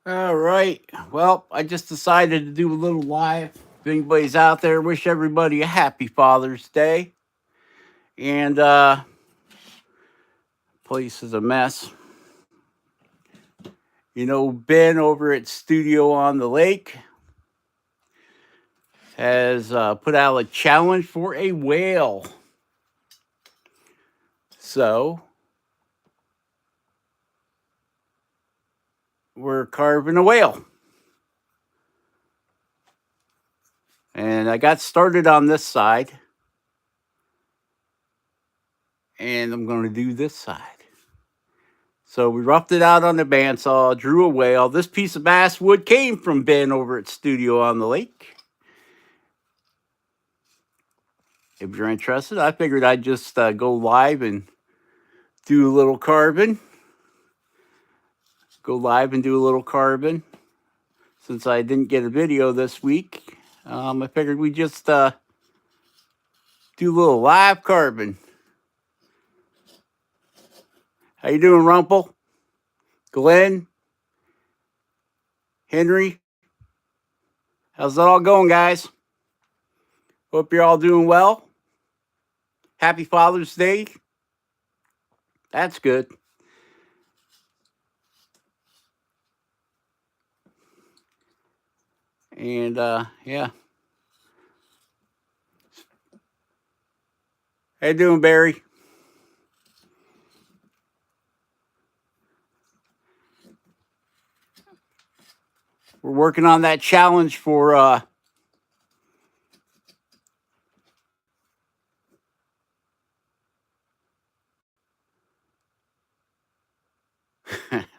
All right. Well, I just decided to do a little live. If anybody's out there, wish everybody a happy Father's Day. And place is a mess. You know, Ben over at Studio on the Lake has put out a challenge for a whale. So we're carving a whale. And I got started on this side. And I'm going to do this side. So we roughed it out on the bandsaw, drew a whale. This piece of basswood came from Ben over at Studio on the Lake. If you're interested, I figured I'd just go live and do a little carving. Go live and do a little carving. Since I didn't get a video this week, I figured we just do a little live carving. How you doing, Rumpel? Glenn? Henry? How's it all going, guys? Hope you're all doing well. Happy Father's Day. That's good. And yeah. How you doing, Barry? We're working on that challenge for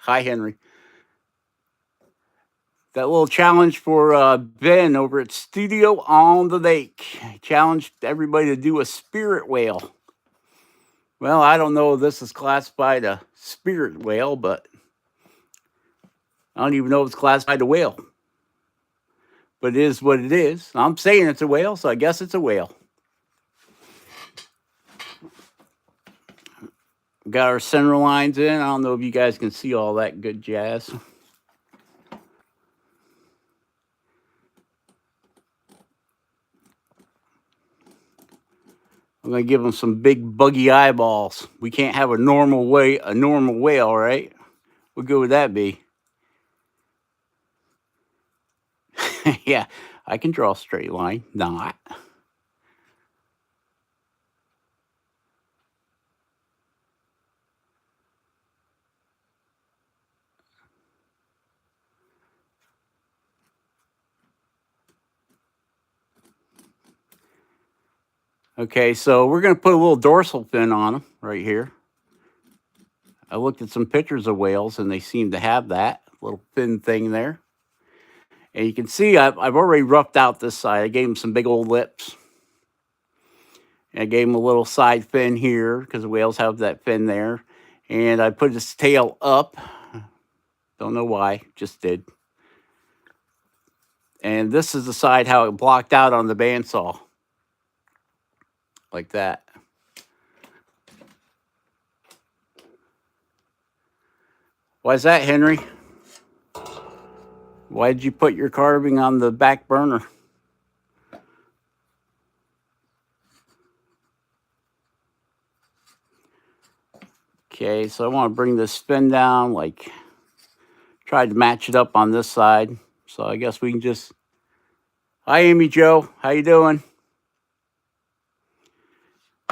hi Henry. That little challenge for Ben over at Studio on the Lake. Challenged everybody to do a spirit whale. Well, I don't know if this is classified a spirit whale, but I don't even know if it's classified a whale. But it is what it is. I'm saying it's a whale, so I guess it's a whale. Got our center lines in. I don't know if you guys can see all that good jazz. I'm gonna give them some big buggy eyeballs. We can't have a normal whale, right? What good would that be? Yeah, I can draw a straight line. Not. Okay, so we're gonna put a little dorsal fin on them right here. I looked at some pictures of whales and they seem to have that little fin thing there. And you can see I've already roughed out this side. I gave him some big old lips. And I gave him a little side fin here because the whales have that fin there. And I put his tail up. Don't know why, just did. And this is the side how it blocked out on the bandsaw. Like that. Why is that, Henry? Why did you put your carving on the back burner? Okay, so I want to bring this fin down, like tried to match it up on this side. So I guess we can just. Hi, Amy Joe. How you doing?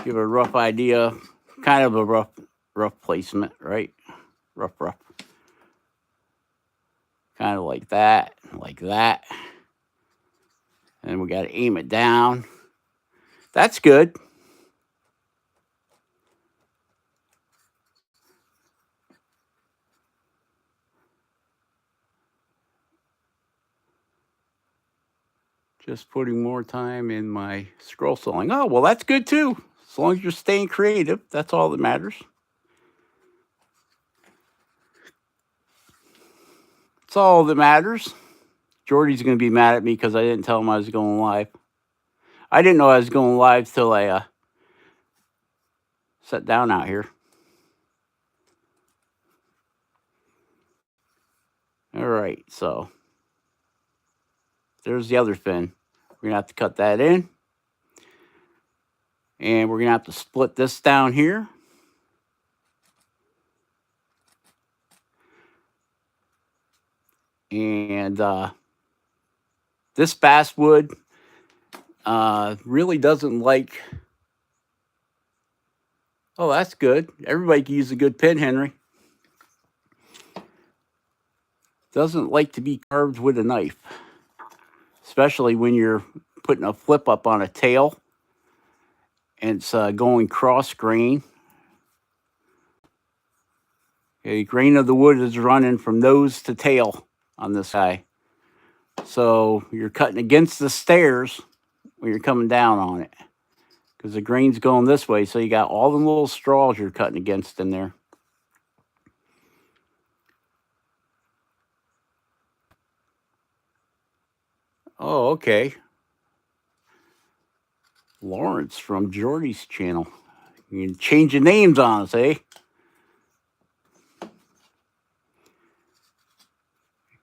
Give a rough idea, kind of a rough placement, right? Rough. Kind of like that. And we got to aim it down. That's good. Just putting more time in my scroll sawing. Oh, well, that's good too. As long as you're staying creative, that's all that matters. That's all that matters. Jordy's going to be mad at me because I didn't tell him I was going live. I didn't know I was going live till I sat down out here. All right, so there's the other fin. We're going to have to cut that in. And we're going to have to split this down here. And this basswood really doesn't like... Oh, that's good. Everybody can use a good pin, Henry. Doesn't like to be carved with a knife, especially when you're putting a flip up on a tail and it's going cross grain. The grain of the wood is running from nose to tail on this guy. So you're cutting against the stairs when you're coming down on it, because the grain's going this way. So you got all the little straws you're cutting against in there. Oh, okay. Lawrence from Jordy's channel. You can change the names on us, eh?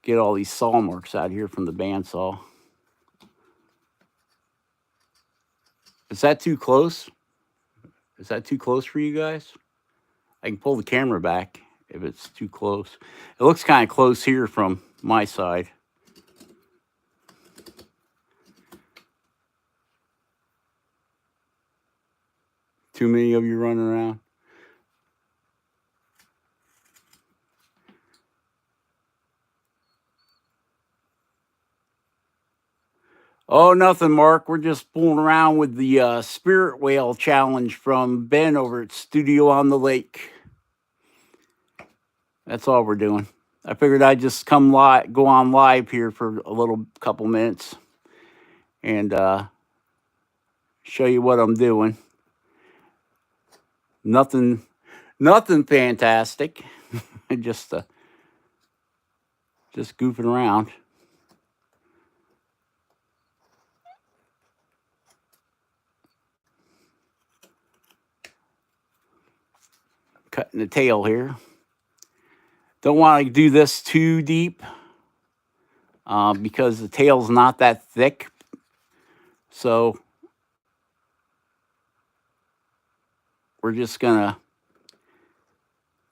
Get all these saw marks out here from the bandsaw. Is that too close? Is that too close for you guys? I can pull the camera back if it's too close. It looks kind of close here from my side. Too many of you running around. Oh, nothing, Mark. We're just fooling around with the spirit whale challenge from Ben over at Studio on the Lake. That's all we're doing. I figured I'd just come live, go on live here for a little couple minutes and show you what I'm doing. Nothing fantastic. just goofing around. Cutting the tail here. Don't want to do this too deep because the tail's not that thick. So we're just gonna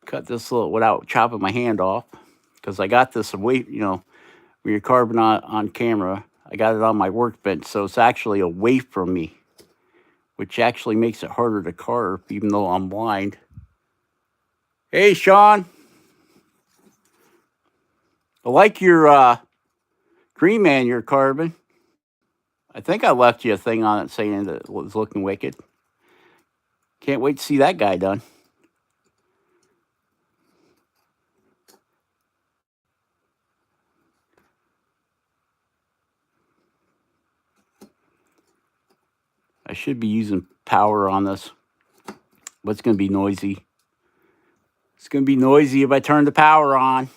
cut this little without chopping my hand off, because I got this away, you know, when you're carving on camera, I got it on my workbench, so it's actually away from me, which actually makes it harder to carve, even though I'm blind. Hey, Sean. I like your green man you're carving. I think I left you a thing on it saying that it was looking wicked. Can't wait to see that guy done. I should be using power on this, but it's going to be noisy. It's going to be noisy if I turn the power on.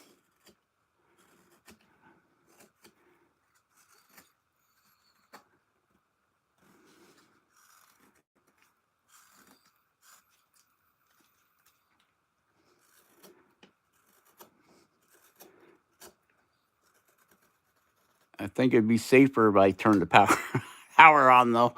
I think it'd be safer if I turned the power on, though.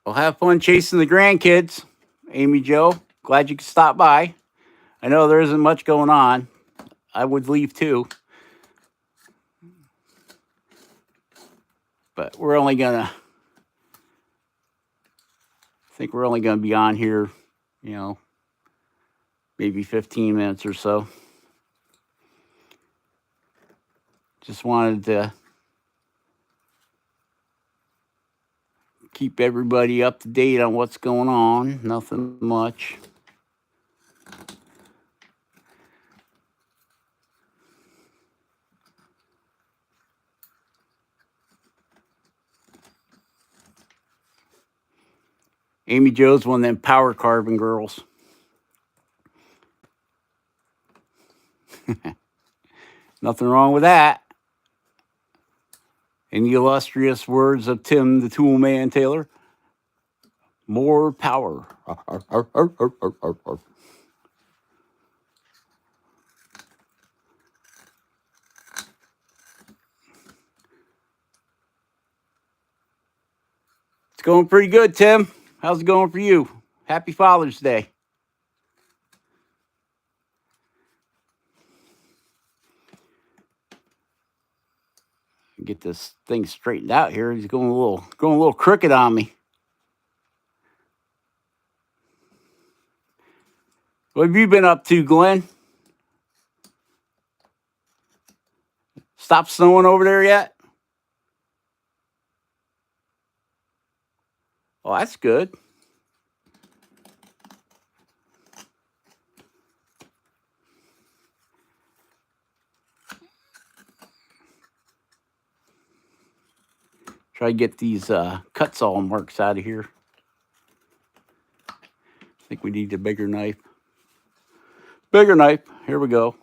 Well, have fun chasing the grandkids, Amy Jo. Glad you could stop by. I know there isn't much going on. I would leave too. But we're only gonna... I think we're only gonna be on here, you know, maybe 15 minutes or so. Just wanted to keep everybody up to date on what's going on. Nothing much. Amy Jo's one of them power carving girls. Nothing wrong with that. In the illustrious words of Tim the Tool Man Taylor, more power. It's going pretty good, Tim. How's it going for you? Happy Father's Day. Get this thing straightened out here. He's going a little crooked on me. What have you been up to, Glenn? Stop snowing over there yet? Oh, that's good. Try to get these cut saw marks out of here. I think we need a bigger knife. Bigger knife. Here we go.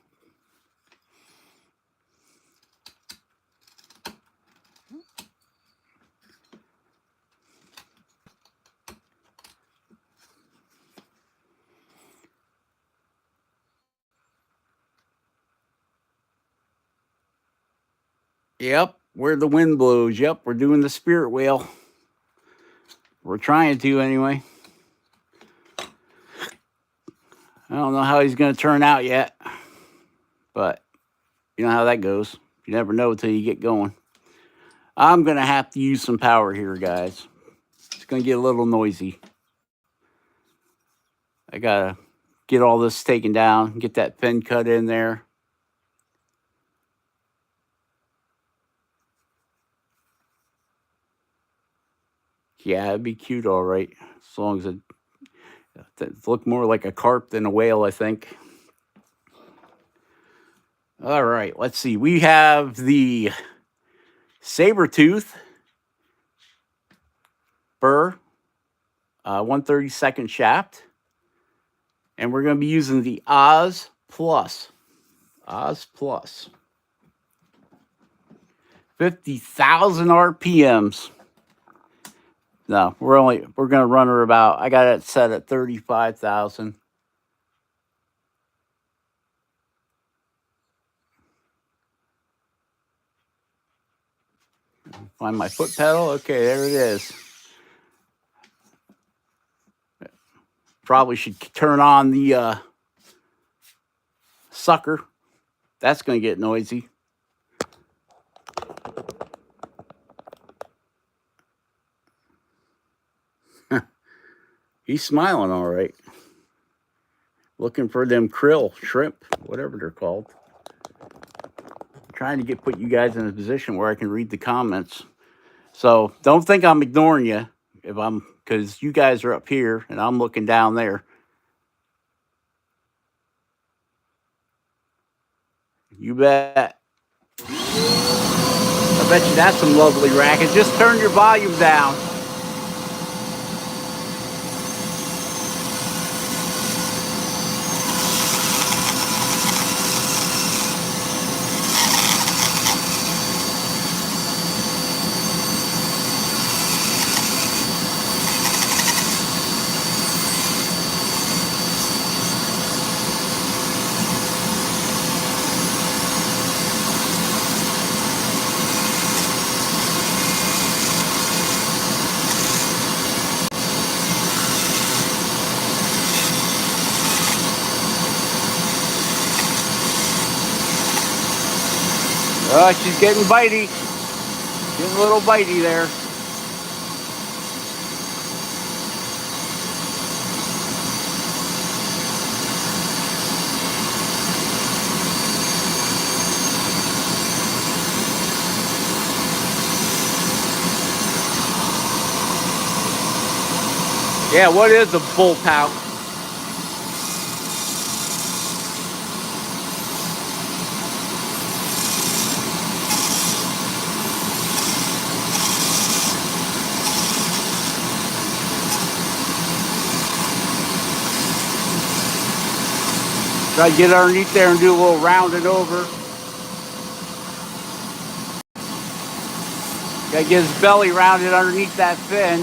Yep, where the wind blows. Yep, we're doing the spirit wheel. We're trying to anyway. I don't know how he's going to turn out yet, but you know how that goes. You never know until you get going. I'm going to have to use some power here, guys. It's going to get a little noisy. I got to get all this taken down, get that pin cut in there. Yeah, it'd be cute, all right, as long as it looked more like a carp than a whale, I think. All right, let's see. We have the saber-tooth burr, 1/32 shaft, and we're going to be using the Oz Plus. 50,000 RPMs. No, we're going to run her about, I got it set at 35,000. Find my foot pedal. Okay, there it is. Probably should turn on the sucker. That's going to get noisy. He's smiling all right. Looking for them krill, shrimp, whatever they're called. Trying to put you guys in a position where I can read the comments. So don't think I'm ignoring you because you guys are up here and I'm looking down there. You bet. I bet you that's some lovely racket. Just turn your volume down. Oh, she's getting bitey. Getting a little bitey there. Yeah, what is a bull pouch? Try to get underneath there and do a little rounding over. Gotta get his belly rounded underneath that fin.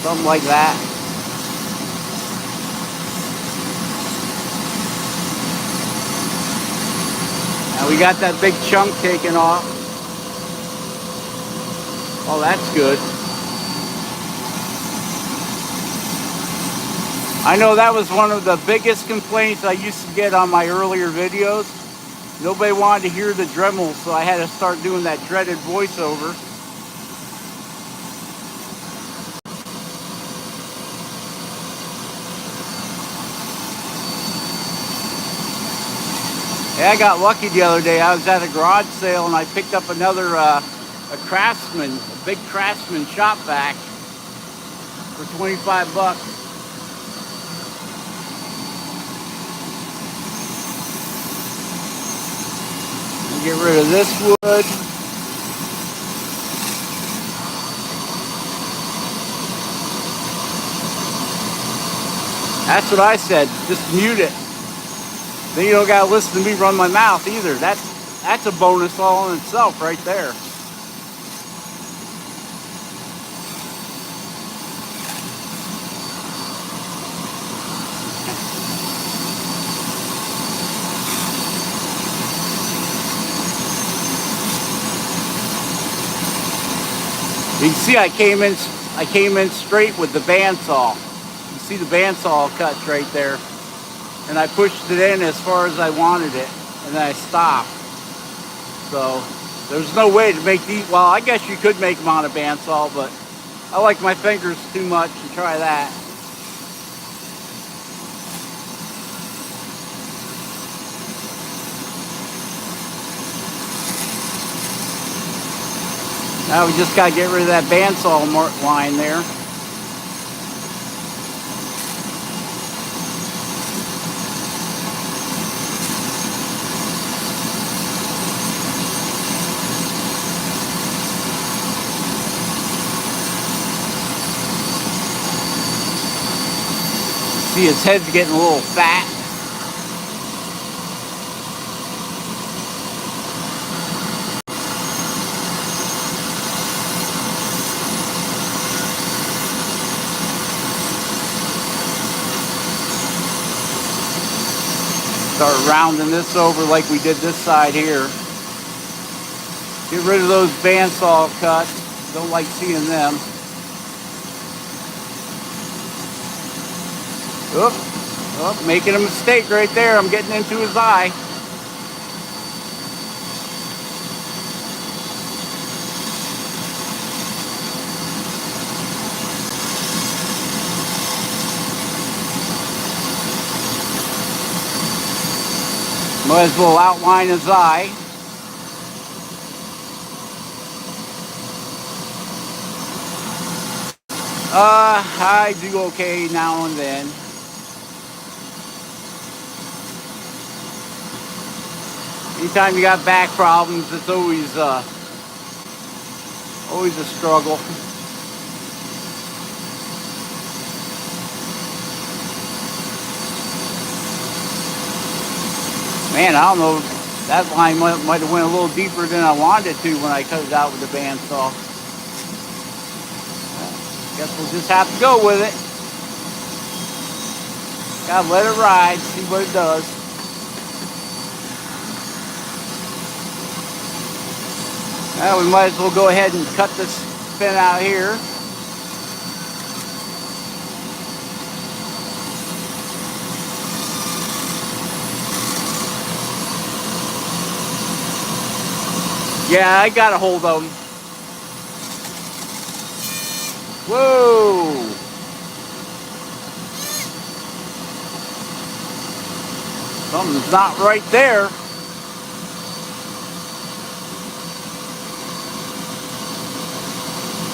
Something like that. Now we got that big chunk taken off. Oh, that's good. I know that was one of the biggest complaints I used to get on my earlier videos. Nobody wanted to hear the Dremel, so I had to start doing that dreaded voiceover. Yeah, I got lucky the other day. I was at a garage sale and I picked up another a Craftsman, a big Craftsman shop vac for 25 bucks. Get rid of this wood. That's what I said. Just mute it. Then you don't gotta listen to me run my mouth either. That's a bonus all in itself right there. You can see I came in straight with the bandsaw. You see the bandsaw cuts right there. And I pushed it in as far as I wanted it, and then I stopped. So there's no way to make these. Well, I guess you could make them on a bandsaw, but I like my fingers too much to try that. Now we just gotta get rid of that bandsaw line there. See, his head's getting a little fat. Start rounding this over like we did this side here. Get rid of those bandsaw cuts. Don't like seeing them. Oh, making a mistake right there. I'm getting into his eye. Might as well outline his eye. I do okay now and then. Anytime you got back problems, it's always a struggle. Man, I don't know. That line might have went a little deeper than I wanted it to when I cut it out with the bandsaw. Guess we'll just have to go with it. Gotta let it ride, see what it does. Well, we might as well go ahead and cut this fin out here. Yeah, I got a hold of them. Whoa! Something's not right there.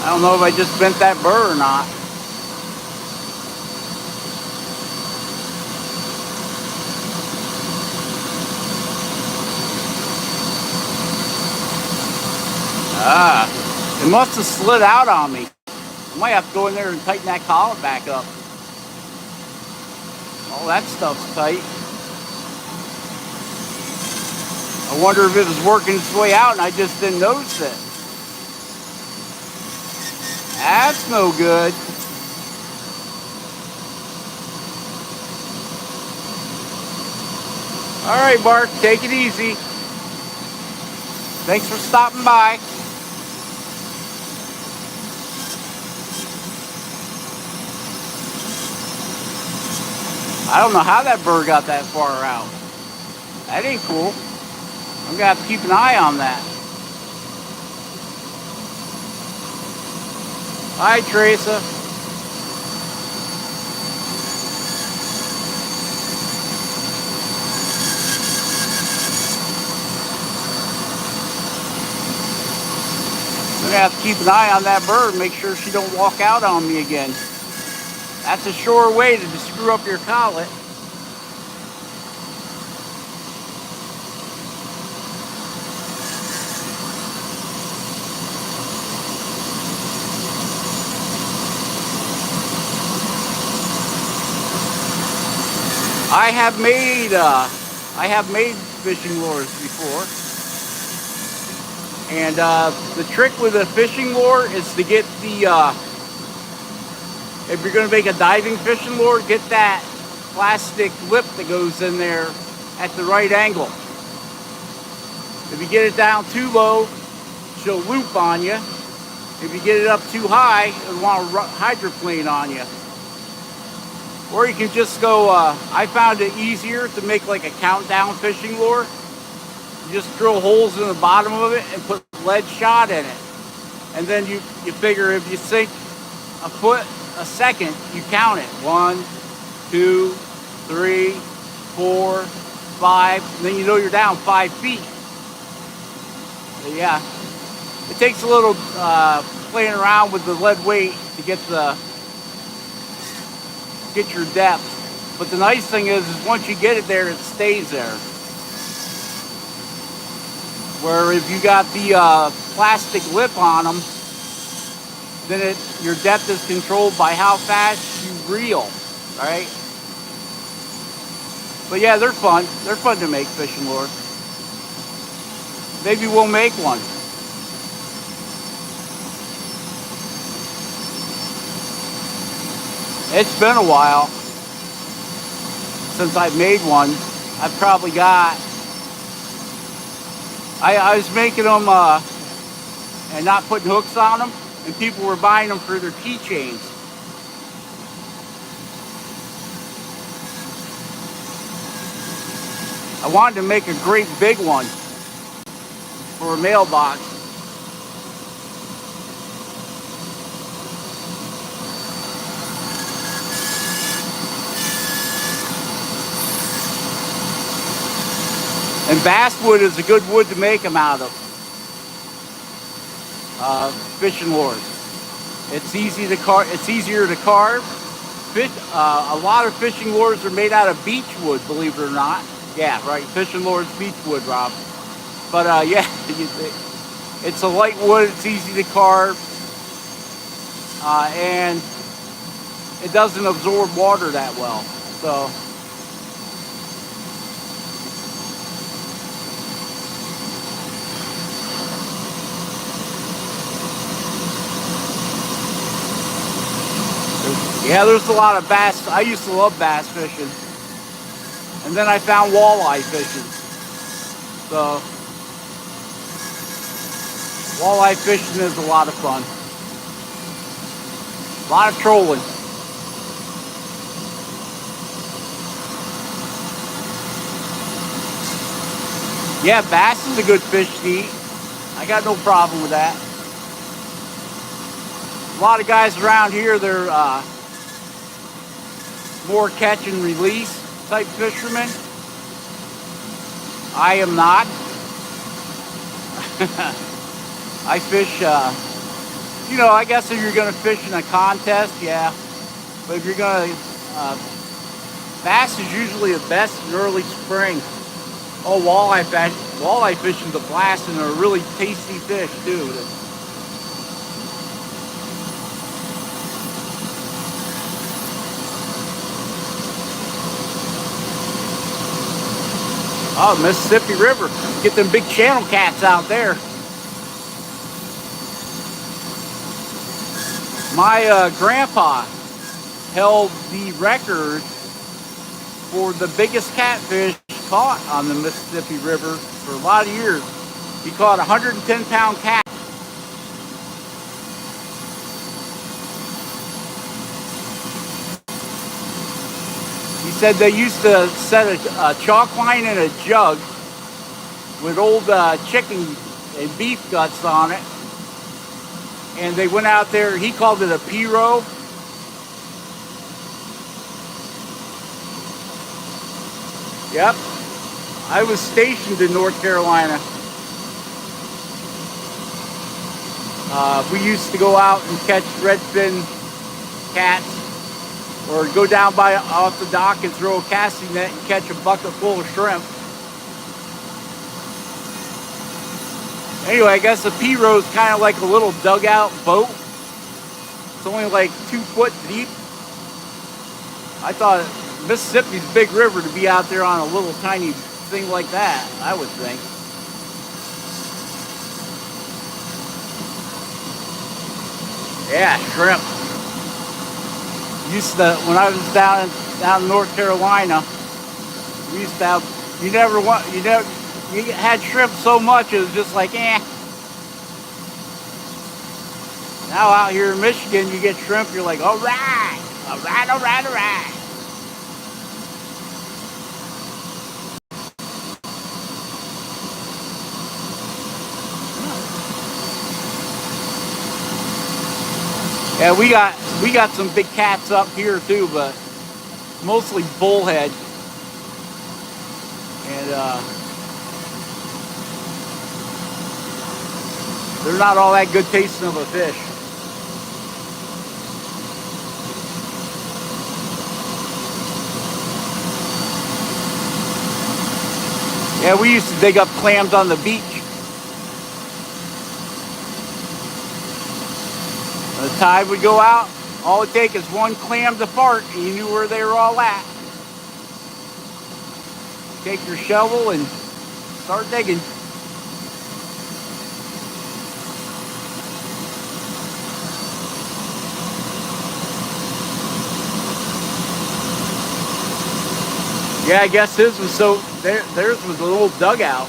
I don't know if I just bent that burr or not. It must have slid out on me. I might have to go in there and tighten that collet back up. Oh, that stuff's tight. I wonder if it was working its way out and I just didn't notice it. That's no good. All right, Mark, take it easy. Thanks for stopping by. I don't know how that bird got that far out. That ain't cool. I'm gonna have to keep an eye on that. Hi, Teresa. I'm gonna have to keep an eye on that bird, make sure she don't walk out on me again. That's a sure way to just screw up your collet. I have made fishing lures before, and the trick with a fishing lure is to get the if you're going to make a diving fishing lure, get that plastic lip that goes in there at the right angle. If you get it down too low, she'll loop on you. If you get it up too high, it'll want to hydroplane on you. Or you can just go, I found it easier to make like a countdown fishing lure. You just drill holes in the bottom of it and put lead shot in it. And then you figure if you sink a foot a second, you count it. 1, 2, 3, 4, 5, and then you know you're down 5 feet. But yeah, it takes a little playing around with the lead weight to get your depth. But the nice thing is once you get it there, it stays there. Where if you got the plastic lip on them, then your depth is controlled by how fast you reel, right? But yeah, they're fun. They're fun to make, fishing lures. Maybe we'll make one. It's been a while since I've made one. I've probably got, I was making them and not putting hooks on them, and people were buying them for their keychains. I wanted to make a great big one for a mailbox. And basswood is a good wood to make them out of. Fishing lures. It's easy to carve. It's easier to carve. A lot of fishing lures are made out of beech wood, believe it or not. Yeah, right. Fishing lures, beech wood, Rob. But yeah, it's a light wood. It's easy to carve, and it doesn't absorb water that well. So. Yeah, there's a lot of bass. I used to love bass fishing. And then I found walleye fishing. So, walleye fishing is a lot of fun. A lot of trolling. Yeah, bass is a good fish to eat. I got no problem with that. A lot of guys around here, they're more catch and release type fishermen. I am not. I fish, I guess if you're going to fish in a contest, yeah. But if you're going to, bass is usually the best in early spring. Oh, walleye fishing's a blast, and they're a really tasty fish too. Oh, Mississippi River. Get them big channel cats out there. My grandpa held the record for the biggest catfish caught on the Mississippi River for a lot of years. He caught a 110-pound cat. He said they used to set a chalk line in a jug with old chicken and beef guts on it. And they went out there, he called it a P-row. Yep. I was stationed in North Carolina. We used to go out and catch redfin cats, or go down by off the dock and throw a casting net and catch a bucket full of shrimp. Anyway, I guess a P-row is kind of like a little dugout boat. It's only like 2 foot deep. I thought Mississippi's a big river to be out there on a little tiny thing like that, I would think. Yeah, shrimp. Used to, when I was down in North Carolina, we used to have, you had shrimp so much it was just like, eh. Now out here in Michigan, you get shrimp, you're like, all right, all right, all right, all right. Yeah, we got some big cats up here too, but mostly bullhead. And they're not all that good tasting of a fish. Yeah, we used to dig up clams on the beach. When the tide would go out, all it takes is one clam to part and you knew where they were all at. Take your shovel and start digging. Yeah, I guess his was theirs was a little dugout.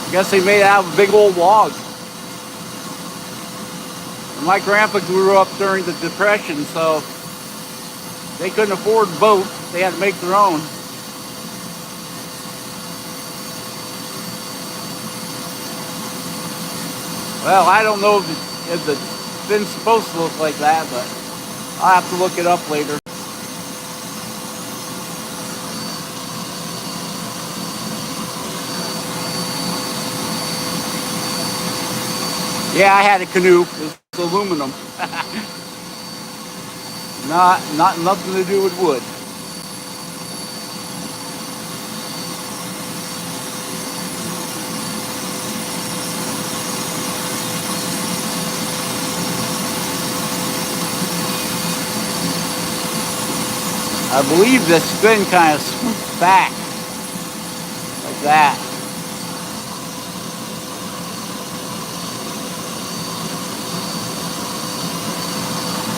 I guess they made it out of a big old log. And my grandpa grew up during the Depression, so they couldn't afford boats. They had to make their own. Well, I don't know if the fin's supposed to look like that, but I'll have to look it up later. Yeah, I had a canoe. It was aluminum. Nothing to do with wood. I believe the spin kind of swoops back like that.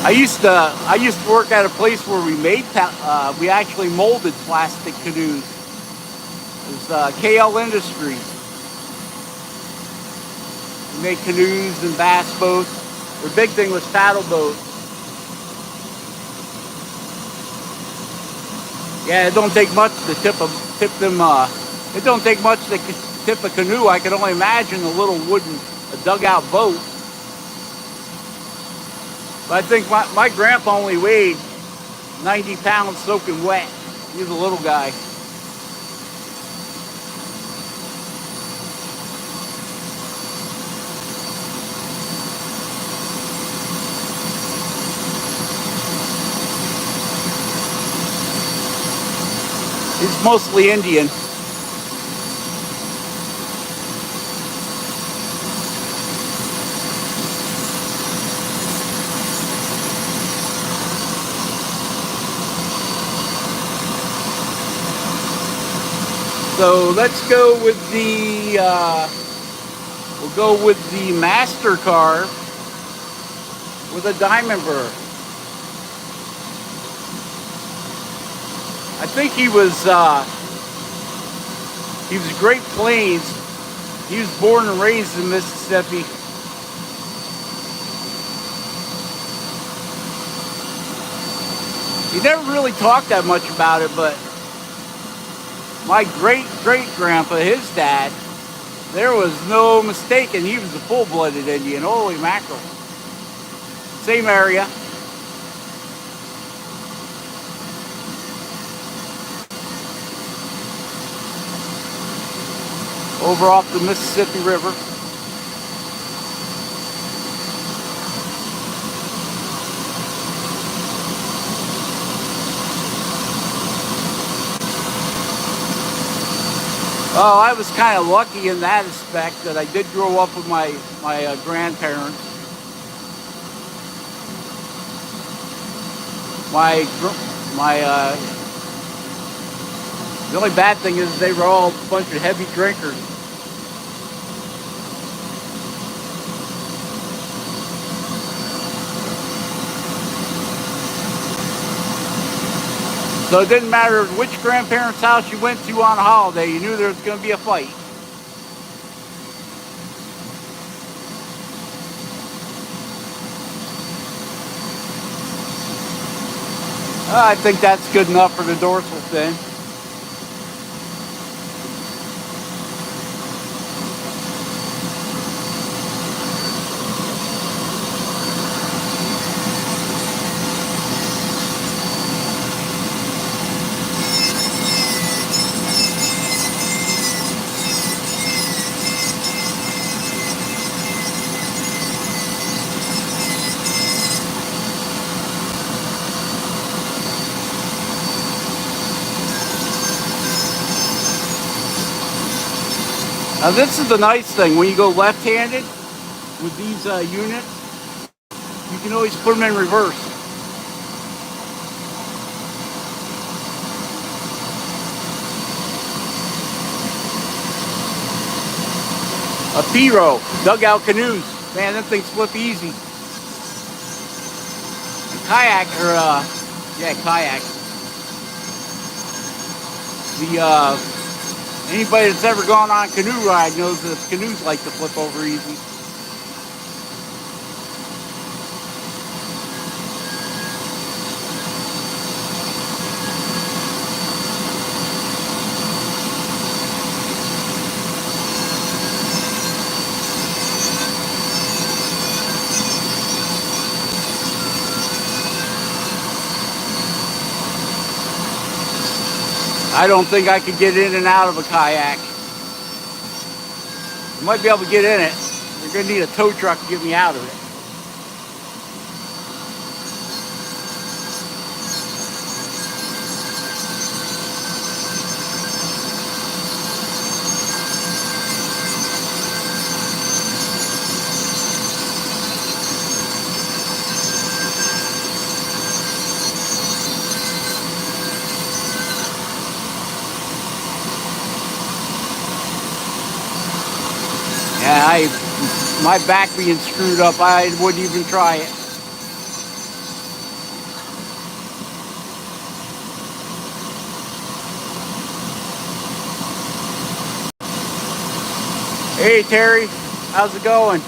I used to work at a place where we actually molded plastic canoes. It was KL Industries. We made canoes and bass boats. Their big thing was paddle boats. Yeah, it don't take much to tip them. It don't take much to tip a canoe. I can only imagine a little wooden dugout boat. But I think my grandpa only weighed 90 pounds soaking wet. He was a little guy. He's mostly Indian. So let's go with the, we'll go with the master carve with a diamond burr. I think he was Great Plains. He was born and raised in Mississippi. He never really talked that much about it, but my great-great-grandpa, his dad, there was no mistaking he was a full-blooded Indian. Holy mackerel. Same area. Over off the Mississippi River. Oh, I was kind of lucky in that aspect that I did grow up with my grandparents. The only bad thing is they were all a bunch of heavy drinkers. So it didn't matter which grandparents' house you went to on a holiday, you knew there was going to be a fight. I think that's good enough for the dorsal fin. Now this is the nice thing, when you go left-handed with these units, you can always put them in reverse. A P-row, dugout canoes. Man, them things flip easy. And kayak, kayak. Anybody that's ever gone on a canoe ride knows that canoes like to flip over easy. I don't think I could get in and out of a kayak. I might be able to get in it. You're going to need a tow truck to get me out of it. Yeah, my back being screwed up, I wouldn't even try it. Hey Terry, how's it going?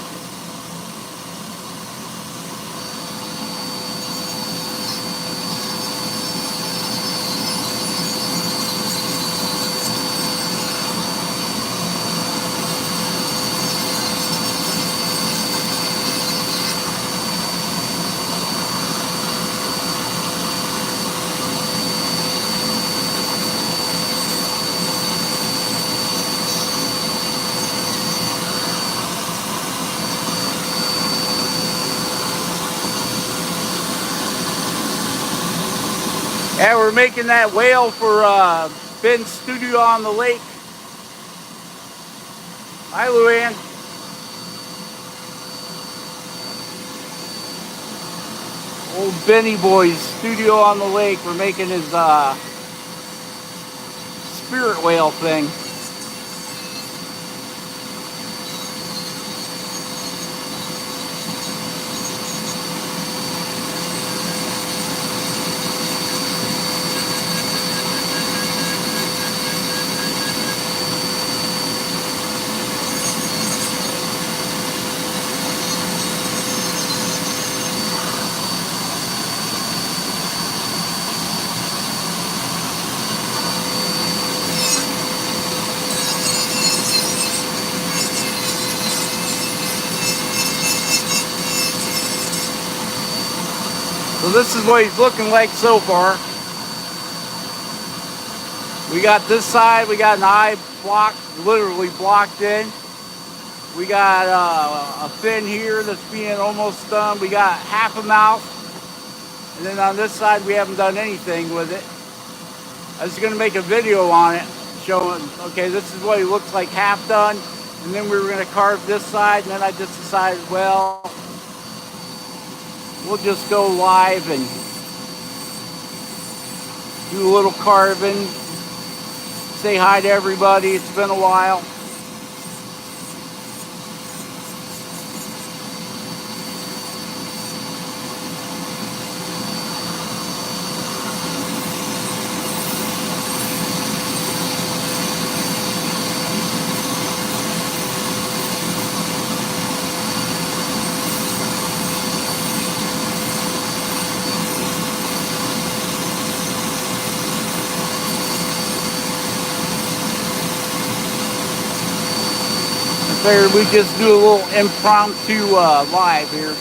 Yeah, we're making that whale for Ben's studio on the lake. Hi, Luann. Old Benny Boy's studio on the lake. We're making his spirit whale thing. So this is what he's looking like so far. We got this side, we got an eye blocked, literally blocked in. We got a fin here that's being almost done. We got half a mouth. And then on this side, we haven't done anything with it. I was gonna make a video on it showing, okay, this is what he looks like half done. And then we were gonna carve this side, and then I just decided, well, we'll just go live and do a little carving. Say hi to everybody, it's been a while. Figured we just do a little impromptu live here.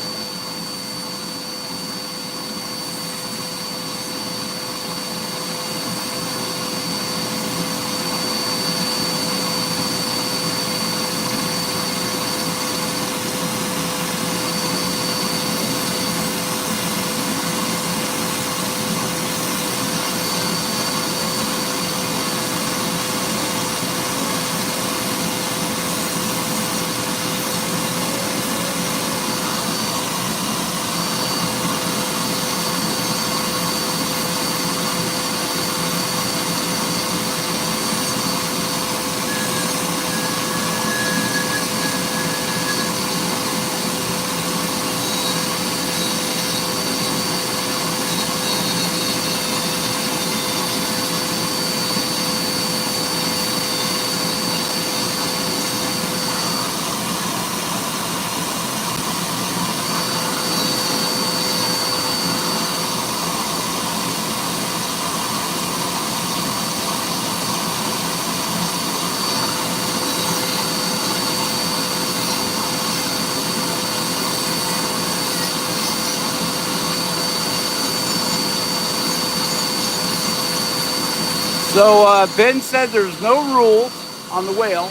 So Ben said there's no rules on the whale.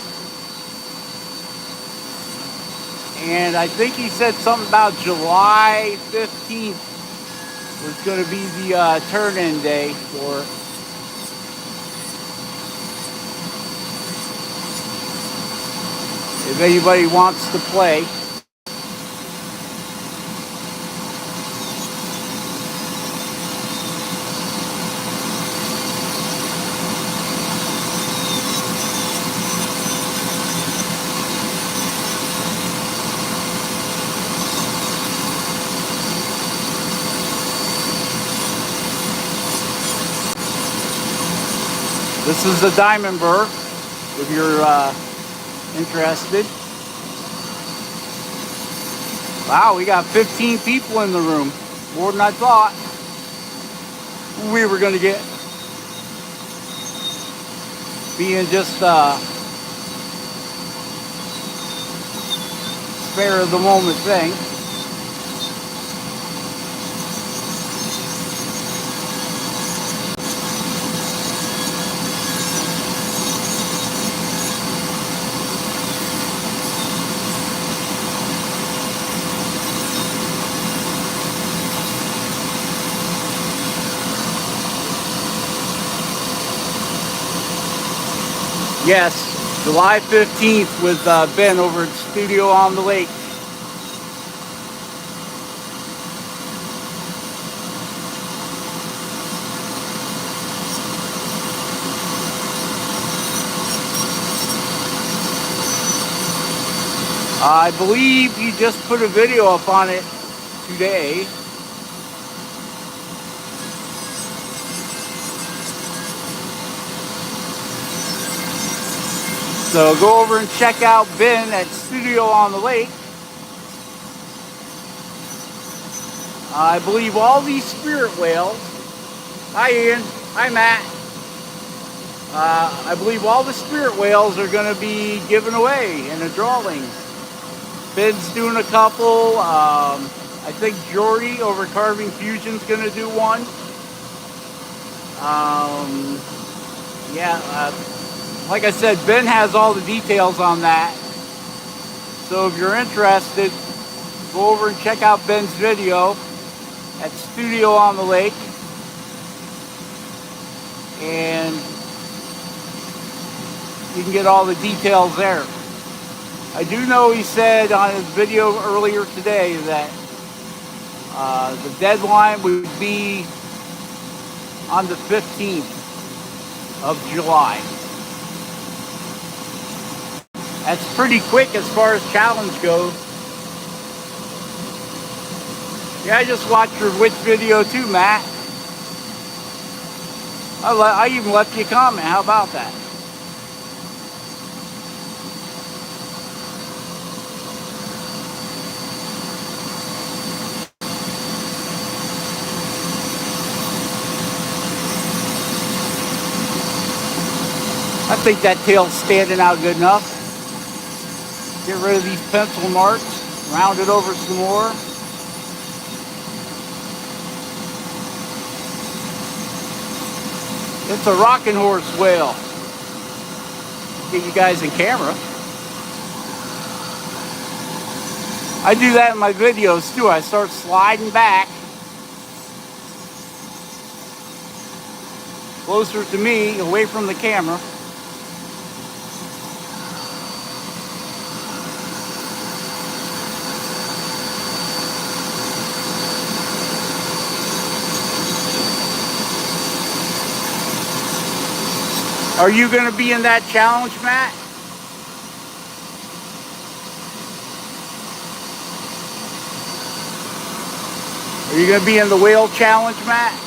And I think he said something about July 15th was going to be the turn-in day for it. If anybody wants to play. This is the diamond burr, if you're interested. Wow, we got 15 people in the room. More than I thought we were going to get. Being just spare of the moment thing. Yes, July 15th with Ben over at Studio on the Lake. I believe he just put a video up on it today. So go over and check out Ben at Studio on the Lake. I believe all these spirit whales. Hi Ian. Hi Matt. I believe all the spirit whales are going to be given away in a drawing. Ben's doing a couple. I think Jordy over Carving Fusion's going to do one. Yeah, like I said, Ben has all the details on that. So if you're interested, go over and check out Ben's video at Studio on the Lake. And you can get all the details there. I do know he said on his video earlier today that the deadline would be on the 15th of July. That's pretty quick as far as challenge goes. Yeah, I just watched your witch video too, Matt. I even left you a comment. How about that? I think that tail's standing out good enough. Get rid of these pencil marks, round it over some more. It's a rocking horse whale. Get you guys in camera. I do that in my videos too. I start sliding back closer to me, away from the camera. Are you going to be in that challenge, Matt? Are you going to be in the whale challenge, Matt?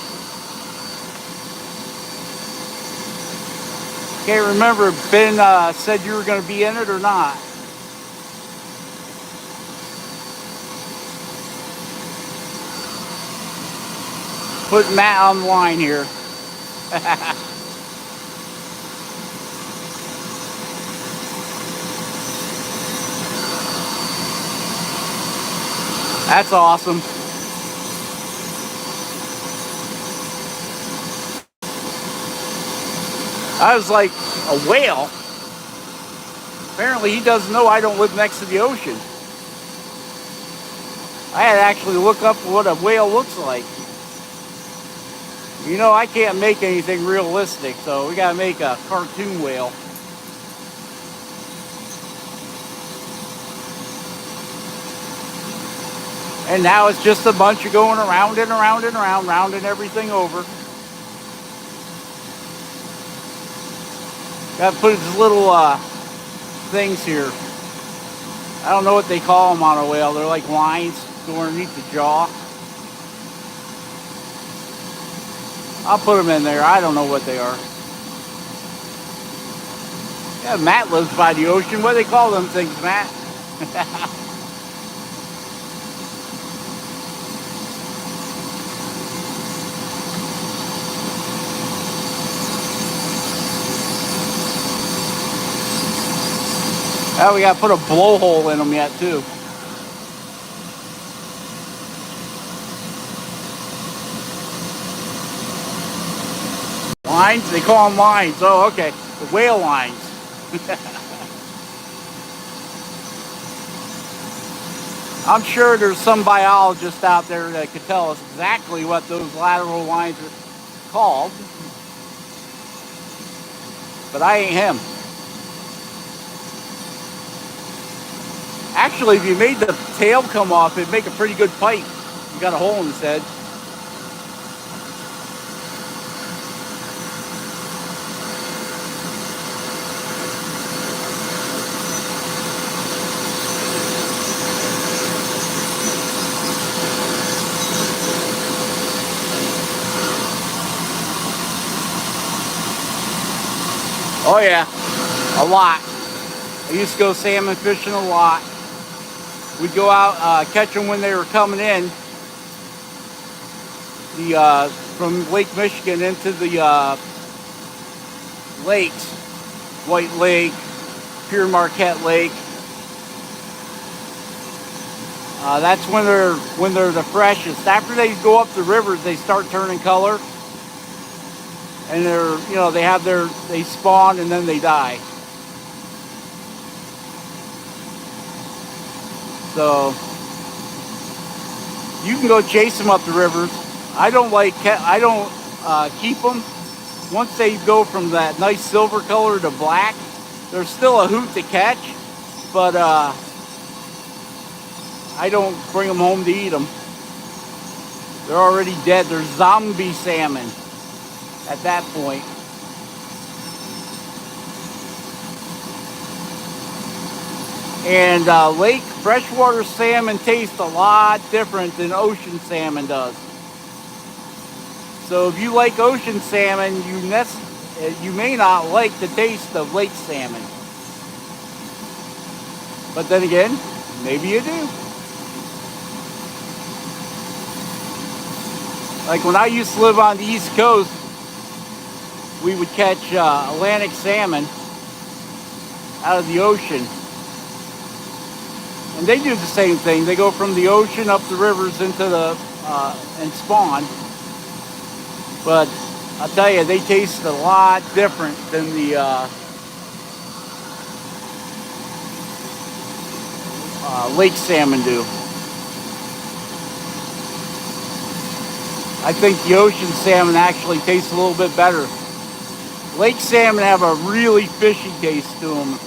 Can't remember if Ben said you were going to be in it or not. Put Matt on the line here. That's awesome. I was like, a whale? Apparently he doesn't know I don't live next to the ocean. I had to actually look up what a whale looks like. You know, I can't make anything realistic, so we gotta make a cartoon whale. And now it's just a bunch of going around and around and around, rounding everything over. Got to put his little things here. I don't know what they call them on a whale. They're like lines go underneath the jaw. I'll put them in there. I don't know what they are. Yeah, Matt lives by the ocean. What do they call them things, Matt? Oh, we got to put a blowhole in them yet, too. Lines? They call them lines. Oh, okay. The whale lines. I'm sure there's some biologist out there that could tell us exactly what those lateral lines are called. But I ain't him. Actually, if you made the tail come off, it'd make a pretty good pipe. You got a hole in his head. Oh yeah, a lot. I used to go salmon fishing a lot. We'd go out, catch them when they were coming in from Lake Michigan into the lakes, White Lake, Pure Marquette Lake. That's when they're the freshest. After they go up the rivers, they start turning color, and they spawn and then they die. So you can go chase them up the rivers. I don't keep them. Once they go from that nice silver color to black, they're still a hoot to catch, but I don't bring them home to eat them. They're already dead. They're zombie salmon at that point. And lake freshwater salmon tastes a lot different than ocean salmon does. So if you like ocean salmon, you may not like the taste of lake salmon. But then again, maybe you do. Like when I used to live on the East Coast, we would catch Atlantic salmon out of the ocean. And they do the same thing. They go from the ocean up the rivers into and spawn. But I'll tell you, they taste a lot different than the lake salmon do. I think the ocean salmon actually tastes a little bit better. Lake salmon have a really fishy taste to them.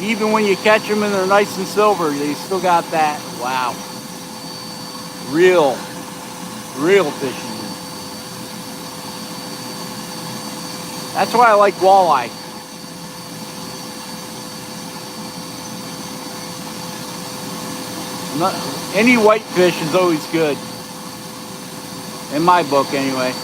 Even when you catch them and they're nice and silver, they still got that, wow, real fishy. That's why I like walleye. Any white fish is always good. In my book, anyway.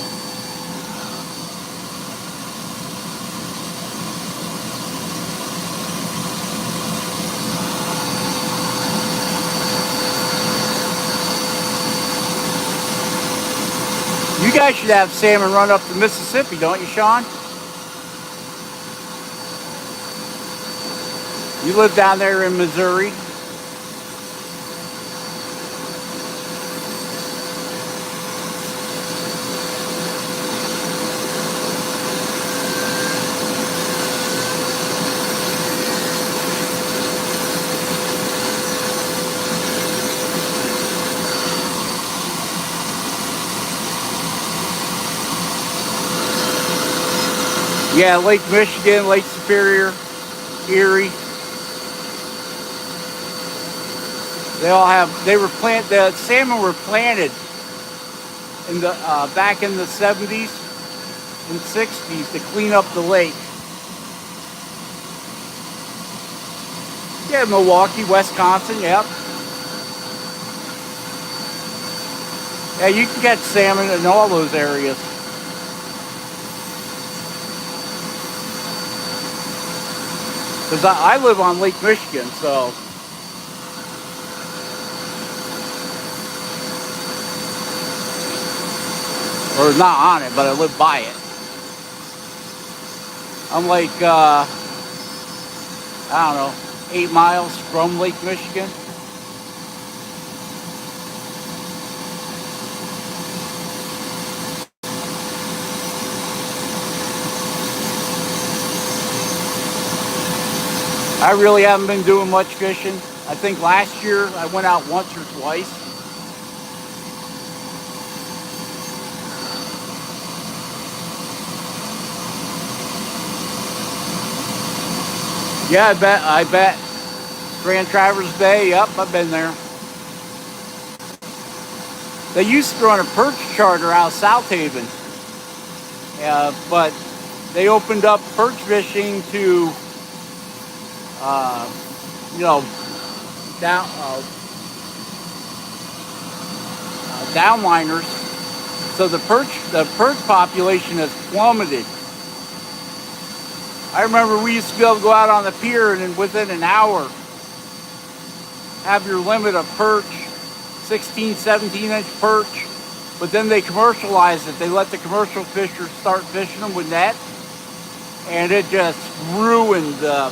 You guys should have salmon run up the Mississippi, don't you, Sean? You live down there in Missouri. Yeah, Lake Michigan, Lake Superior, Erie. The salmon were planted in the back in the 70s and 60s to clean up the lake. Yeah, Milwaukee, Wisconsin, yep. Yeah, you can catch salmon in all those areas. Because I live on Lake Michigan, so. Or not on it, but I live by it. I'm like, I don't know, 8 miles from Lake Michigan. I really haven't been doing much fishing. I think last year I went out once or twice. Yeah, I bet. Grand Traverse Bay, yep, I've been there. They used to run a perch charter out of South Haven. But they opened up perch fishing to downliners. So the perch population has plummeted. I remember we used to be able to go out on the pier and within an hour have your limit of perch, 16, 17-inch perch. But then they commercialized it. They let the commercial fishers start fishing them with net, and it just ruined the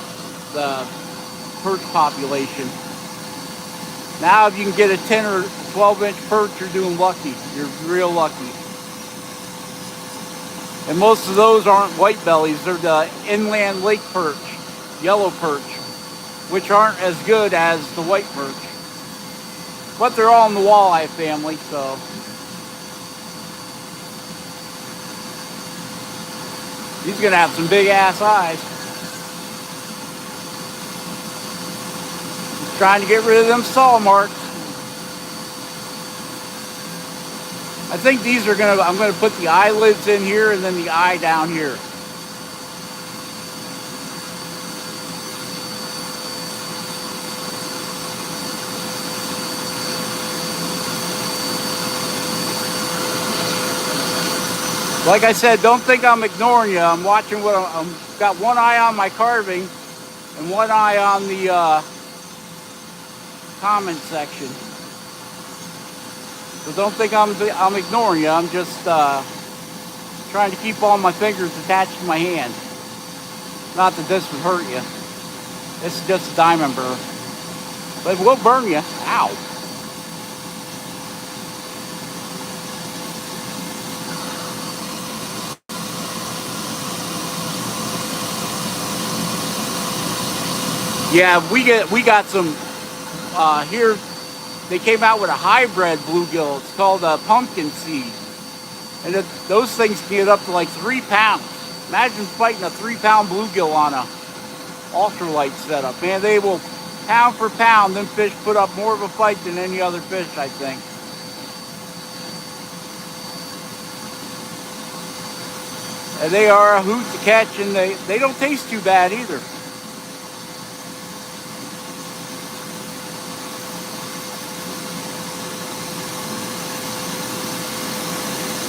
perch population. Now if you can get a 10 or 12-inch perch, you're doing lucky. You're real lucky. And most of those aren't white bellies. They're the inland lake perch, yellow perch, which aren't as good as the white perch. But they're all in the walleye family, so. He's gonna have some big ass eyes. He's trying to get rid of them saw marks. I think these are I'm gonna put the eyelids in here and then the eye down here. Like I said, don't think I'm ignoring you. I'm watching what I'm got one eye on my carving and one eye on the comment section. So don't think I'm ignoring you. I'm just trying to keep all my fingers attached to my hand. Not that this would hurt you. This is just a diamond burr. But it will burn you. Ow. Yeah, we got some here. They came out with a hybrid bluegill. It's called a pumpkin seed, and those things can get up to like 3 pounds. Imagine fighting a 3-pound bluegill on a ultralight setup. Man, they will pound for pound. Them fish put up more of a fight than any other fish, I think. And they are a hoot to catch, and they don't taste too bad either.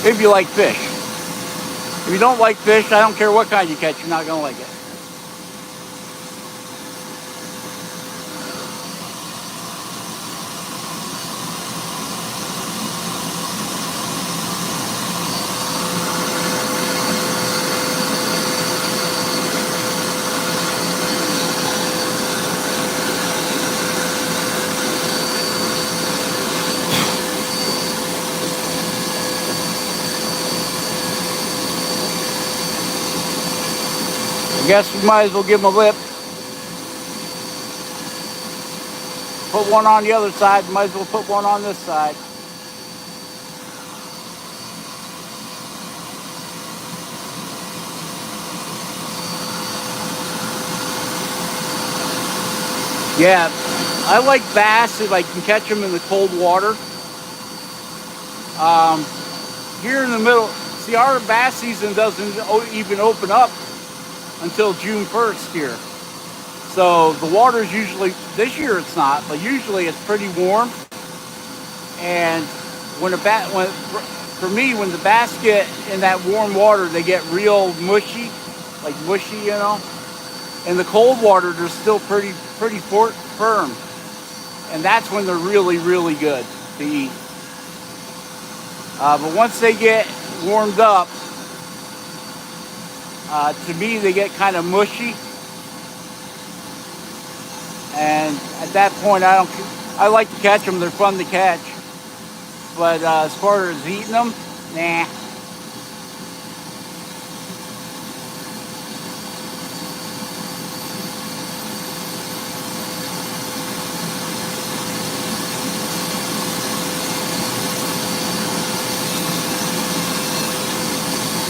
If you like fish. If you don't like fish, I don't care what kind you catch, you're not going to like it. I guess we might as well give them a lip. Put one on the other side, might as well put one on this side. Yeah, I like bass if I can catch them in the cold water. Here in the middle, see, our bass season doesn't even open up until June 1st here. So the water's usually, this year it's not, but usually it's pretty warm. And when for me, when the bass get in that warm water, they get real mushy, like mushy, you know. In the cold water, they're still pretty firm. And that's when they're really, really good to eat. But once they get warmed up, to me, they get kind of mushy, and at that point, I like to catch them. They're fun to catch, but as far as eating them, nah.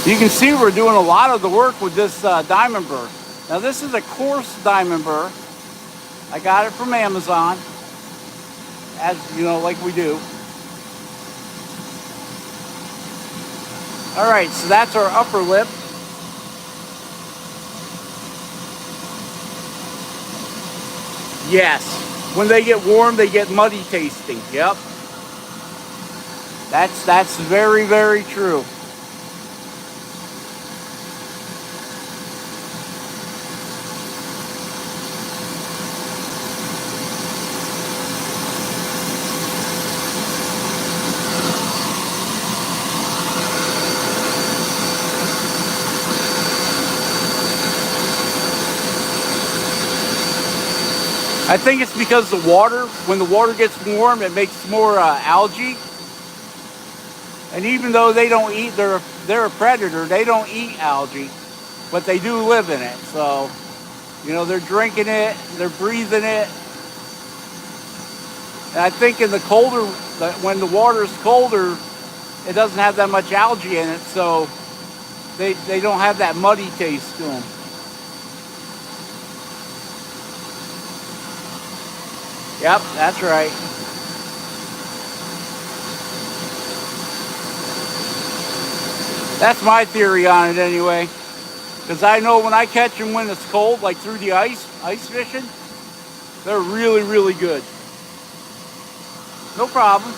You can see we're doing a lot of the work with this diamond burr. Now this is a coarse diamond burr. I got it from Amazon, as you know, like we do. All right, so that's our upper lip. Yes, when they get warm, they get muddy tasting. Yep, that's very, very true. I think it's because the water, when the water gets warm, it makes more algae. And even though they don't eat, they're a predator. They don't eat algae, but they do live in it. So, you know, they're drinking it, they're breathing it. And I think in the colder, when the water is colder, it doesn't have that much algae in it, so they don't have that muddy taste to them. Yep, that's right. That's my theory on it anyway. Because I know when I catch them when it's cold, like through the ice fishing, they're really, really good. No problem.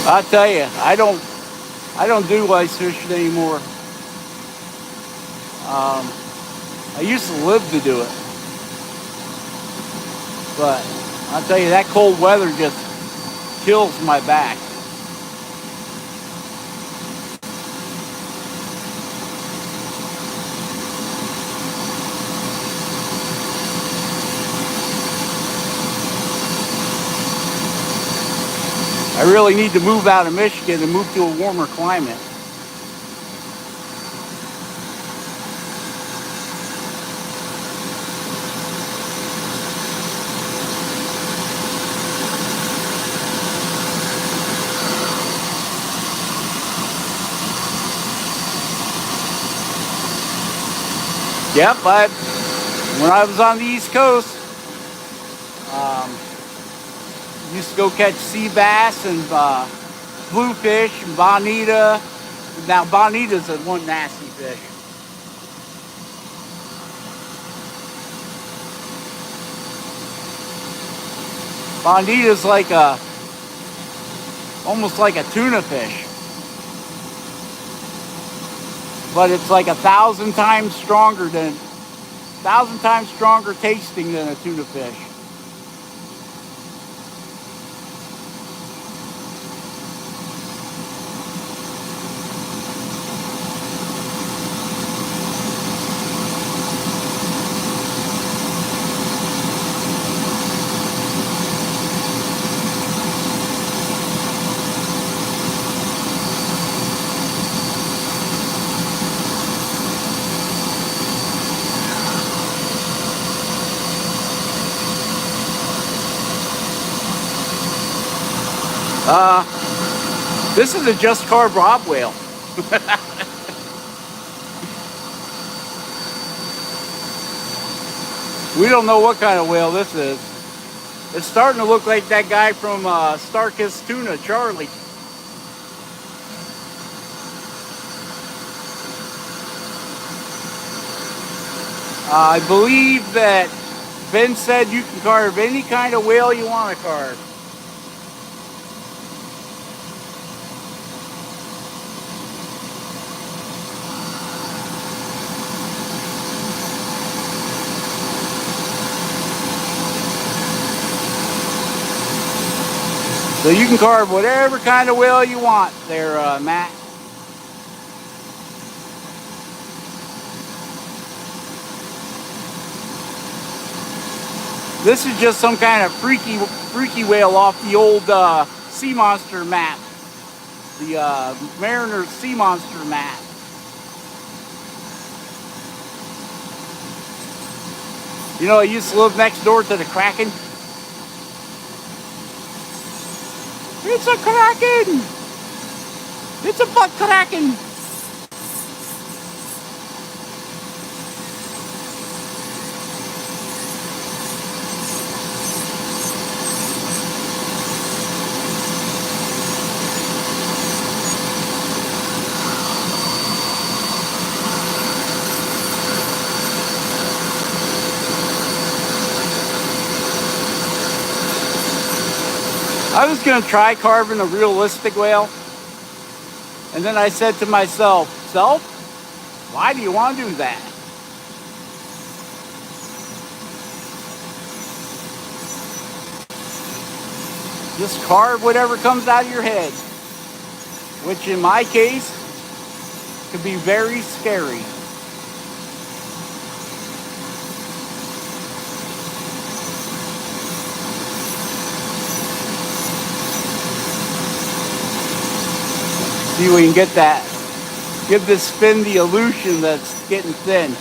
I tell you, I don't do ice fishing anymore. I used to live to do it, but I'll tell you, that cold weather just kills my back. I really need to move out of Michigan and move to a warmer climate. Yep, when I was on the East Coast, used to go catch sea bass and bluefish and bonita. Now bonita's a one nasty fish. Bonita's like almost like a tuna fish, but it's like 1,000 times stronger tasting than a tuna fish. This is a just carved rob whale. We don't know what kind of whale this is. It's starting to look like that guy from Starkist Tuna, Charlie. I believe that Ben said you can carve any kind of whale you want to carve. So you can carve whatever kind of whale you want there, Matt. This is just some kind of freaky whale off the old sea monster map. The Mariner sea monster map. You know, I used to live next door to the Kraken. It's a Kraken! It's a butt Kraken! I was going to try carving a realistic whale. And then I said to myself, why do you want to do that? Just carve whatever comes out of your head, which in my case could be very scary. See, we can get that. Give this fin the illusion that's getting thin.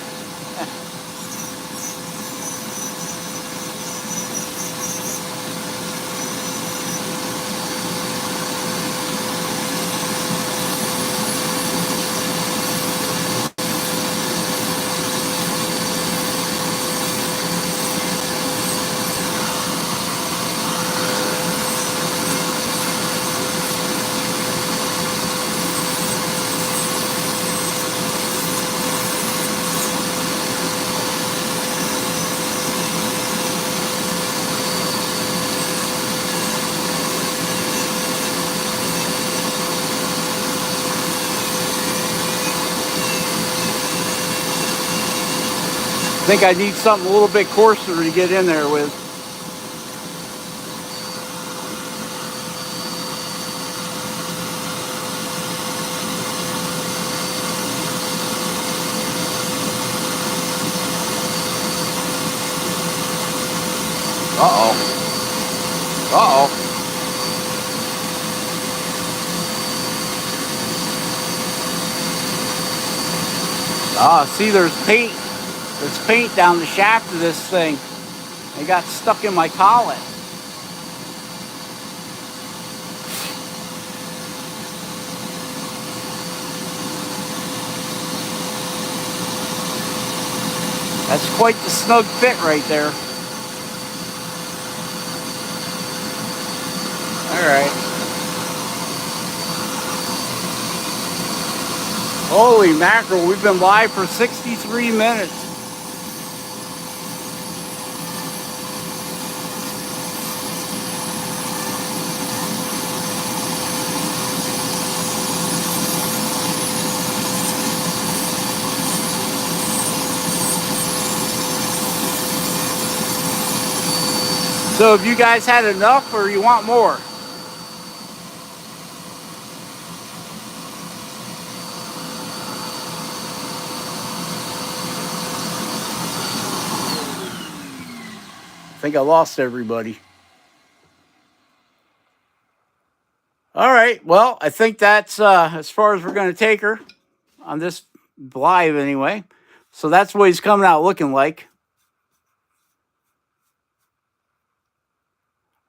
I think I need something a little bit coarser to get in there with. Uh-oh. Uh-oh. Ah, see, there's paint. There's paint down the shaft of this thing. It got stuck in my collet. That's quite the snug fit right there. All right. Holy mackerel, we've been live for 63 minutes. So have you guys had enough or you want more? I think I lost everybody. All right. Well, I think that's as far as we're going to take her on this live anyway. So that's what he's coming out looking like.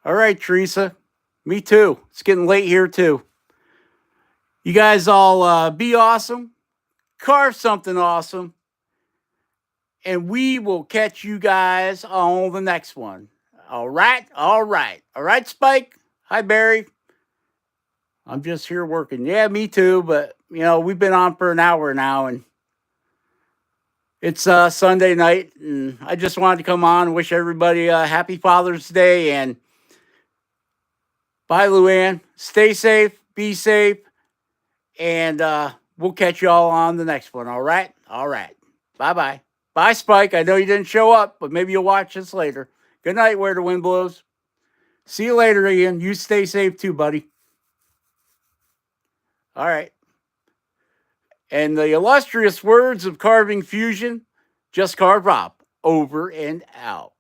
All right, Teresa. Me too. It's getting late here too. You guys all be awesome. Carve something awesome. And we will catch you guys on the next one. All right. All right. All right, Spike. Hi, Barry. I'm just here working. Yeah, me too. But, you know, we've been on for an hour now, and it's Sunday night, and I just wanted to come on and wish everybody a happy Father's Day. And bye, Luann. Stay safe, be safe, and we'll catch you all on the next one. All right? All right. Bye-bye. Bye, Spike. I know you didn't show up, but maybe you'll watch this later. Good night, Where the Wind Blows. See you later, Ian. You stay safe too, buddy. All right. And the illustrious words of Carving Fusion, just carve up, over and out.